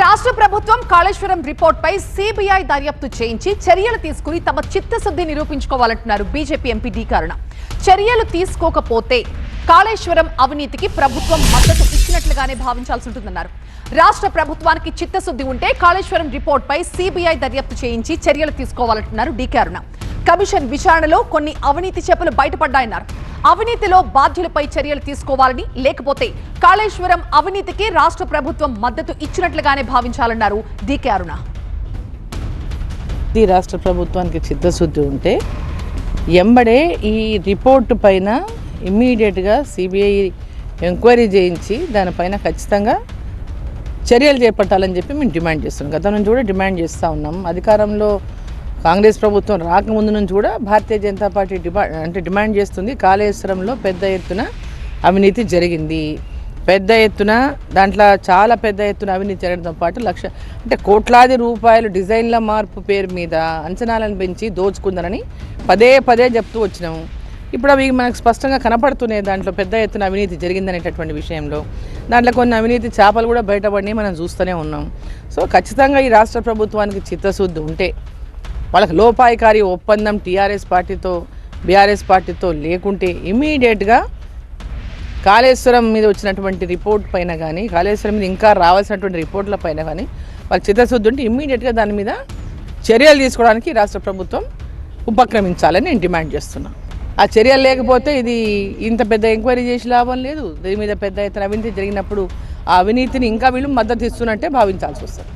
రాష్ట్ర ప్రభుత్వం కాళేశ్వరం రిపోర్ట్ పై సిబిఐ దర్యాప్తు చేయించి చర్యలు తీసుకుని తమ చిత్తశుద్ధి నిరూపించుకోవాలంటున్నారు బీజేపీ ఎంపీ డి కరుణ. చర్యలు తీసుకోకపోతే కాళేశ్వరం అవినీతికి ప్రభుత్వం మద్దతు ఇచ్చినట్లుగానే భావించాల్సి ఉంటుందన్నారు. రాష్ట్ర ప్రభుత్వానికి చిత్తశుద్ధి ఉంటే కాళేశ్వరం రిపోర్ట్ పై సిబిఐ దర్యాప్తు చేయించి చర్యలు తీసుకోవాలంటున్నారు డి కరుణ. కమిషన్ విచారణలో కొన్ని అవినీతి చేపలు బయటపడ్డాయన్నారు. అవినీతిలో బాధ్యులపై చర్యలు తీసుకోవాలని, లేకపోతే కాళేశ్వరం అవినీతికి రాష్ట్ర ప్రభుత్వం మద్దతు ఇచ్చినట్లుగానే భావించాలన్నారు డికే అరుణ. రాష్ట్ర ప్రభుత్వానికి చిత్తశుద్ధి ఉంటే ఎంబడే ఈ రిపోర్టు పైన ఇమ్మీడియట్గా సిబిఐ ఎంక్వైరీ చేయించి దానిపైన ఖచ్చితంగా చర్యలు చేపట్టాలని చెప్పి మేము డిమాండ్ చేస్తున్నాం. గతం నుంచి కూడా డిమాండ్ చేస్తూ ఉన్నాం. అధికారంలో కాంగ్రెస్ ప్రభుత్వం రాకముందు నుంచి కూడా భారతీయ జనతా పార్టీ డిమాండ్ చేస్తుంది. కాళేశ్వరంలో పెద్ద ఎత్తున అవినీతి జరిగింది. పెద్ద ఎత్తున దాంట్లో చాలా పెద్ద ఎత్తున అవినీతి జరగడంతో పాటు కోట్లాది రూపాయలు డిజైన్ల మార్పు పేరు మీద అంచనాలను పెంచి దోచుకుందనని పదే పదే చెప్తూ వచ్చినాము. ఇప్పుడు అవి మనకు స్పష్టంగా కనపడుతున్నాయి. దాంట్లో పెద్ద ఎత్తున అవినీతి జరిగిందనేటటువంటి విషయంలో దాంట్లో కొన్ని అవినీతి చేపలు కూడా బయటపడినాయి, మనం చూస్తూనే ఉన్నాం. సో ఖచ్చితంగా ఈ రాష్ట్ర ప్రభుత్వానికి చిత్తశుద్ధి ఉంటే, వాళ్ళకి లోపాయికారి ఒప్పందం టీఆర్ఎస్ పార్టీతో బీఆర్ఎస్ పార్టీతో లేకుంటే ఇమీడియట్గా కాళేశ్వరం మీద వచ్చినటువంటి రిపోర్ట్ పైన కానీ, కాళేశ్వరం మీద ఇంకా రావాల్సినటువంటి రిపోర్ట్ల పైన కానీ వాళ్ళకి చిత్తశుద్ధి ఉంటే ఇమీడియట్గా దాని మీద చర్యలు తీసుకోవడానికి రాష్ట్ర ప్రభుత్వం ఉపక్రమించాలని నేను డిమాండ్ చేస్తున్నాను. ఆ చర్యలు లేకపోతే ఇది ఇంత పెద్ద ఎంక్వైరీ చేసి లాభం లేదు. దీని మీద పెద్ద ఎత్తున అవినీతి జరిగినప్పుడు ఆ అవినీతిని ఇంకా వీళ్ళు మద్దతు ఇస్తున్నట్టే భావించాల్సి వస్తుంది.